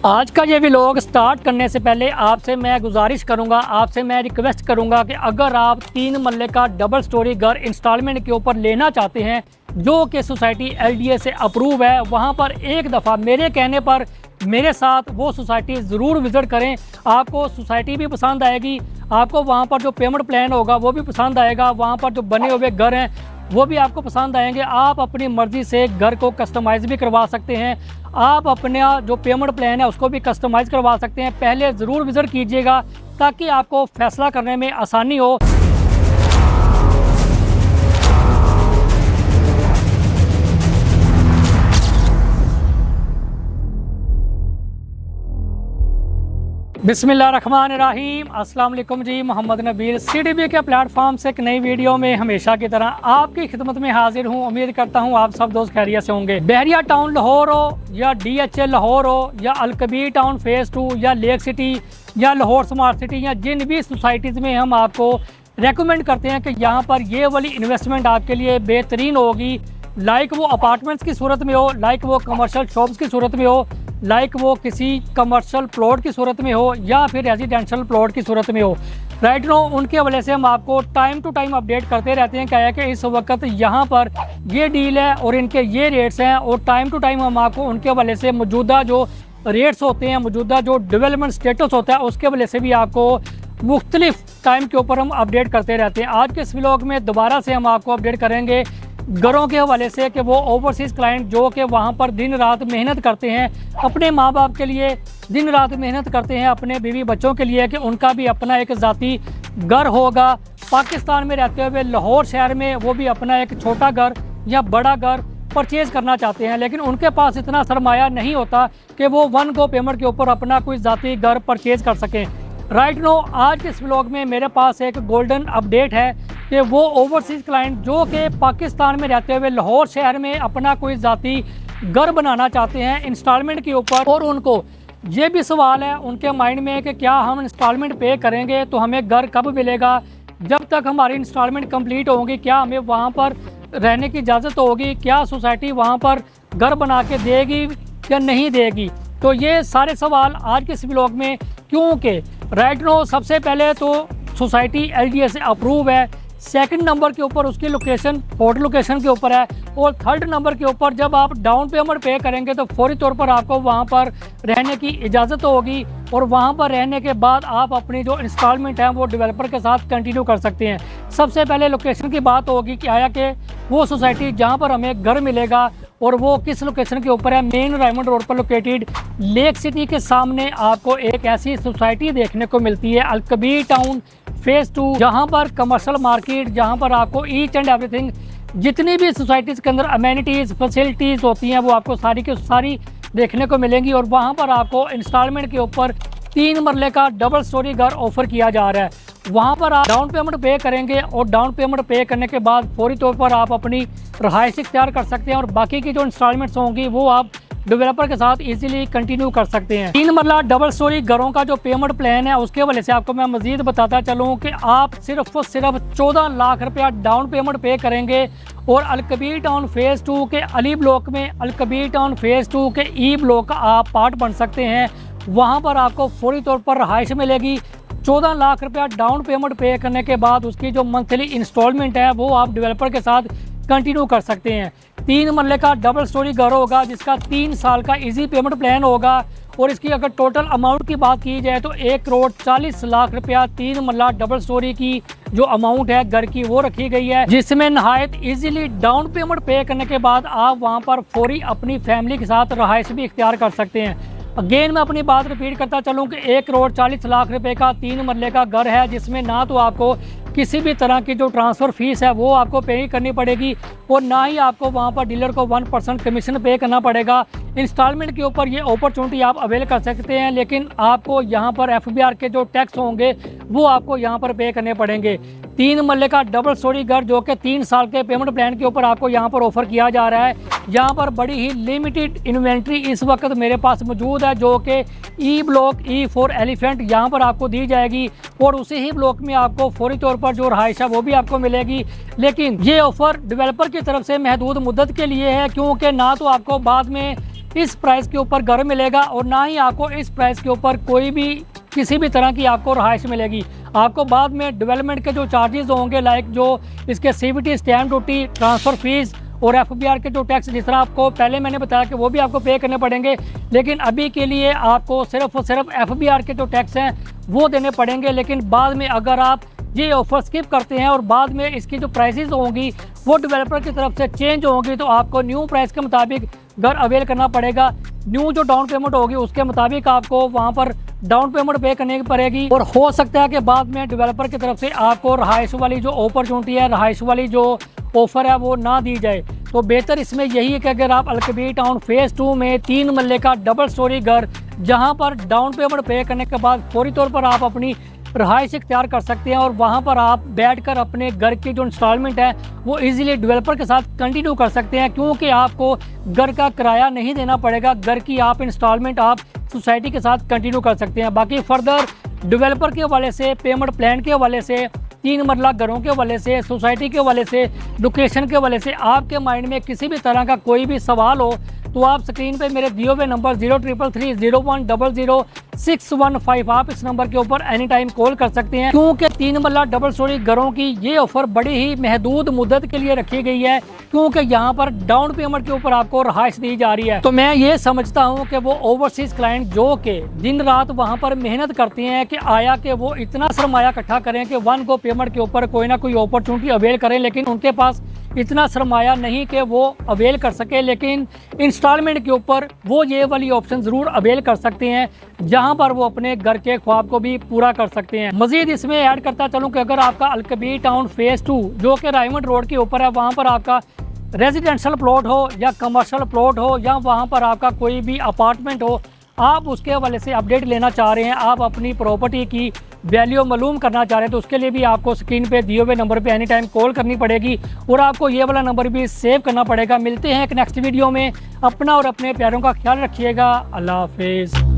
आज का ये व्लॉग स्टार्ट करने से पहले आपसे मैं गुजारिश करूंगा, आपसे मैं रिक्वेस्ट करूंगा कि अगर आप 3 मरले का डबल स्टोरी घर इंस्टॉलमेंट के ऊपर लेना चाहते हैं जो कि सोसाइटी LDA से अप्रूव है, वहां पर एक दफ़ा मेरे कहने पर मेरे साथ वो सोसाइटी ज़रूर विज़िट करें। आपको सोसाइटी भी पसंद आएगी, आपको वहाँ पर जो पेमेंट प्लान होगा वो भी पसंद आएगा, वहाँ पर जो बने हुए घर हैं वो भी आपको पसंद आएंगे। आप अपनी मर्ज़ी से घर को कस्टमाइज़ भी करवा सकते हैं, आप अपना जो पेमेंट प्लान है उसको भी कस्टमाइज़ करवा सकते हैं। पहले ज़रूर विज़िट कीजिएगा ताकि आपको फ़ैसला करने में आसानी हो। बिस्मिल्लाहिर्रहमानिर्रहीम, अस्सलाम वालेकुम जी। मोहम्मद नबील CDB के प्लेटफॉर्म से एक नई वीडियो में हमेशा की तरह आपकी खिदमत में हाजिर हूँ। उम्मीद करता हूँ आप सब दोस्त खैरियत से होंगे। बहरिया टाउन लाहौर हो या DHA लाहौर हो या अलकबीर टाउन फेज़ 2 या लेक सिटी या लाहौर स्मार्ट सिटी या जिन भी सोसाइटीज़ में हम आपको रेकमेंड करते हैं कि यहाँ पर ये वाली इन्वेस्टमेंट आपके लिए बेहतरीन होगी, लाइक वो अपार्टमेंट्स की सूरत में हो, लाइक वो कमर्शियल शॉप्स की सूरत में हो, लाइक वो किसी कमर्शियल प्लॉट की सूरत में हो या फिर रेजिडेंशियल प्लॉट की सूरत में हो। राइट नो उनके वजह से हम आपको टाइम टू टाइम अपडेट करते रहते हैं क्या है कि इस वक्त यहाँ पर ये डील है और इनके ये रेट्स हैं, और टाइम टू टाइम हम आपको उनके वजह से मौजूदा जो रेट्स होते हैं, मौजूदा जो डेवलपमेंट स्टेटस होता है उसके वजह से भी आपको मुख्तलिफ टाइम के ऊपर हम अपडेट करते रहते हैं। आज के इस व्लॉग में दोबारा से हम आपको अपडेट करेंगे घरों के हवाले से कि वो ओवरसीज़ क्लाइंट जो कि वहाँ पर दिन रात मेहनत करते हैं, अपने माँ बाप के लिए दिन रात मेहनत करते हैं, अपने बीवी बच्चों के लिए कि उनका भी अपना एक ज़ाती घर होगा। पाकिस्तान में रहते हुए लाहौर शहर में वो भी अपना एक छोटा घर या बड़ा घर परचेज़ करना चाहते हैं, लेकिन उनके पास इतना सरमाया नहीं होता कि वो वन गो पेमेंट के ऊपर अपना कोई ज़ाती घर परचेज़ कर सकें। राइट नो आज के इस व्लॉग में मेरे पास एक गोल्डन अपडेट है कि वो ओवरसीज़ क्लाइंट जो कि पाकिस्तान में रहते हुए लाहौर शहर में अपना कोई ज़ाती घर बनाना चाहते हैं इंस्टॉलमेंट के ऊपर, और उनको ये भी सवाल है उनके माइंड में कि क्या हम इंस्टॉलमेंट पे करेंगे तो हमें घर कब मिलेगा, जब तक हमारी इंस्टॉलमेंट कंप्लीट होगी क्या हमें वहाँ पर रहने की इजाज़त होगी, क्या सोसाइटी वहाँ पर घर बना के देगी या नहीं देगी। तो ये सारे सवाल आज के इस व्लॉग में, क्योंकि राइट नो सबसे पहले तो सोसाइटी LDA से अप्रूव है, सेकंड नंबर के ऊपर उसकी लोकेशन होटल लोकेशन के ऊपर है, और थर्ड नंबर के ऊपर जब आप डाउन पेमेंट पे करेंगे तो फौरी तौर पर आपको वहां पर रहने की इजाज़त होगी, और वहां पर रहने के बाद आप अपनी जो इंस्टॉलमेंट है वो डेवलपर के साथ कंटिन्यू कर सकते हैं। सबसे पहले लोकेशन की बात होगी कि आया कि वो सोसाइटी जहाँ पर हमें घर मिलेगा और वो किस लोकेशन के ऊपर है। मेन रायमंड रोड पर लोकेटेड लेक सिटी के सामने आपको एक ऐसी सोसाइटी देखने को मिलती है अलकबीर टाउन फेज़ 2, जहाँ पर कमर्शियल मार्केट, जहाँ पर आपको ईच एंड एवरीथिंग जितनी भी सोसाइटीज़ के अंदर अमेनिटीज़ फैसिलिटीज़ होती हैं वो आपको सारी की सारी देखने को मिलेंगी, और वहाँ पर आपको इंस्टॉलमेंट के ऊपर 3 मरले का डबल स्टोरी घर ऑफर किया जा रहा है। वहाँ पर आप डाउन पेमेंट पे करेंगे और डाउन पेमेंट पे करने के बाद फौरी तौर पर आप अपनी रहायश इख्तियार कर सकते हैं, और बाकी की जो इंस्टॉलमेंट्स होंगी वो आप डेवलपर के साथ इजीली कंटिन्यू कर सकते हैं। 3 मरला डबल स्टोरी घरों का जो पेमेंट प्लान है उसके वजह से आपको मैं मजीद बताता चलूँ कि आप सिर्फ 14 लाख रुपया डाउन पेमेंट पे करेंगे, और अलकबीर टाउन फेज़ 2 के अली ब्लॉक में अलकबीर टाउन फेज़ 2 के E ब्लॉक का आप पार्ट बन सकते हैं। वहाँ पर आपको फौरी तौर पर रहायश मिलेगी। 14 लाख रुपया डाउन पेमेंट पे करने के बाद उसकी जो मंथली इंस्टॉलमेंट है वो आप डेवलपर के साथ कंटिन्यू कर सकते हैं। 3 मरले का डबल स्टोरी घर होगा जिसका 3 साल का इजी पेमेंट प्लान होगा, और इसकी अगर टोटल अमाउंट की बात की जाए तो 1,40,00,000 रुपया 3 मरला डबल स्टोरी की जो अमाउंट है घर की वो रखी गई है, जिसमें नहायत इजीली डाउन पेमेंट पे करने के बाद आप वहां पर फौरी अपनी फैमिली के साथ रहायश भी इख्तियार कर सकते हैं। अगेन मैं अपनी बात रिपीट करता चलूँ कि 1,40,00,000 रुपये का 3 मरले का घर है, जिसमें ना तो आपको किसी भी तरह की जो ट्रांसफ़र फीस है वो आपको पे करनी पड़ेगी, और ना ही आपको वहाँ पर डीलर को 1% कमीशन पे करना पड़ेगा। इंस्टॉलमेंट के ऊपर ये अपॉर्चुनिटी आप अवेल कर सकते हैं, लेकिन आपको यहाँ पर FBR के जो टैक्स होंगे वो आपको यहाँ पर पे करने पड़ेंगे। 3 मरले का डबल स्टोरी घर जो कि 3 साल के पेमेंट प्लान के ऊपर आपको यहाँ पर ऑफर किया जा रहा है। यहाँ पर बड़ी ही लिमिटेड इन्वेंट्री इस वक्त मेरे पास मौजूद है जो कि E block E for elephant यहाँ पर आपको दी जाएगी, और उसी ही ब्लॉक में आपको फौरी तौर पर जो रहायश है वो भी आपको मिलेगी। लेकिन ये ऑफ़र डेवलपर की तरफ से महदूद मुद्दत के लिए है, क्योंकि ना तो आपको बाद में इस प्राइस के ऊपर घर मिलेगा और ना ही आपको इस प्राइस के ऊपर कोई भी किसी भी तरह की आपको रहाइश मिलेगी। आपको बाद में डेवलपमेंट के जो चार्जेस होंगे, लाइक जो इसके CVT, stamp duty, transfer fees और FBR के जो टैक्स, जिस तरह आपको पहले मैंने बताया कि वो भी आपको पे करने पड़ेंगे, लेकिन अभी के लिए आपको सिर्फ और सिर्फ FBR के जो टैक्स हैं वो देने पड़ेंगे। लेकिन बाद में अगर आप ये ऑफर स्किप करते हैं और बाद में इसकी जो प्राइसेस होंगी वो डेवलपर की तरफ से चेंज होंगी, तो आपको न्यू प्राइस के मुताबिक घर अवेल करना पड़ेगा। न्यू जो डाउन पेमेंट होगी उसके मुताबिक आपको वहाँ पर डाउन पेमेंट पे करनी पड़ेगी। और हो सकता है कि बाद में डेवलपर की तरफ से आपको रहाइश वाली जो अपॉर्चुनिटी है, रहाइश वाली जो ऑफ़र है वो ना दी जाए। तो बेहतर इसमें यही है कि अगर आप अलकबीर टाउन फेज़ 2 में 3 मरले का डबल स्टोरी घर, जहां पर डाउन पेमेंट पे करने के बाद फौरी तौर पर आप अपनी रहाइश इख्तियार कर सकते हैं और वहां पर आप बैठकर अपने घर की जो इंस्टॉलमेंट है वो इजीली डेवलपर के साथ कंटिन्यू कर सकते हैं, क्योंकि आपको घर का किराया नहीं देना पड़ेगा। घर की आप इंस्टॉलमेंट आप सोसाइटी के साथ कंटिन्यू कर सकते हैं। बाकी फर्दर डेवलपर के हवाले से, पेमेंट प्लान के हवाले से, 3 मरला घरों के हवाले से, सोसाइटी के हवाले से, लोकेशन के हवाले से आपके माइंड में किसी भी तरह का कोई भी सवाल हो तो आप स्क्रीन पे मेरे दिए हुए नंबर 033301006115 आप इस नंबर के ऊपर एनी टाइम कॉल कर सकते हैं, क्योंकि 3 मरला डबल स्टोरी घरों की ये ऑफर बड़ी ही महदूद मुद्दत के लिए रखी गई है, क्योंकि यहाँ पर डाउन पेमेंट के ऊपर आपको रहाइश दी जा रही है। तो मैं ये समझता हूँ कि वो ओवरसीज क्लाइंट जो कि दिन रात वहाँ पर मेहनत करते हैं कि आया कि वो इतना सरमाया इकट्ठा करें कि वन गो पेमेंट के ऊपर कोई ना कोई अपॉर्चुनिटी अवेल करें, लेकिन उनके पास इतना सरमाया नहीं कि वो अवेल कर सके। लेकिन इंस्टॉलमेंट के ऊपर वो ये वाली ऑप्शन ज़रूर अवेल कर सकते हैं, जहां पर वो अपने घर के ख्वाब को भी पूरा कर सकते हैं। मज़ीद इसमें ऐड करता चलूं कि अगर आपका अलकबीर टाउन फेज़ 2 जो कि रायमंड रोड के ऊपर है, वहां पर आपका रेजिडेंशियल प्लॉट हो या कमर्शियल प्लॉट हो या वहां पर आपका कोई भी अपार्टमेंट हो, आप उसके हवाले से अपडेट लेना चाह रहे हैं, आप अपनी प्रॉपर्टी की वैल्यू मालूम करना चाह रहे हैं, तो उसके लिए भी आपको स्क्रीन पे दिए हुए नंबर पे एनी टाइम कॉल करनी पड़ेगी और आपको ये वाला नंबर भी सेव करना पड़ेगा। मिलते हैं एक नेक्स्ट वीडियो में। अपना और अपने प्यारों का ख्याल रखिएगा। अल्लाह हाफिज़।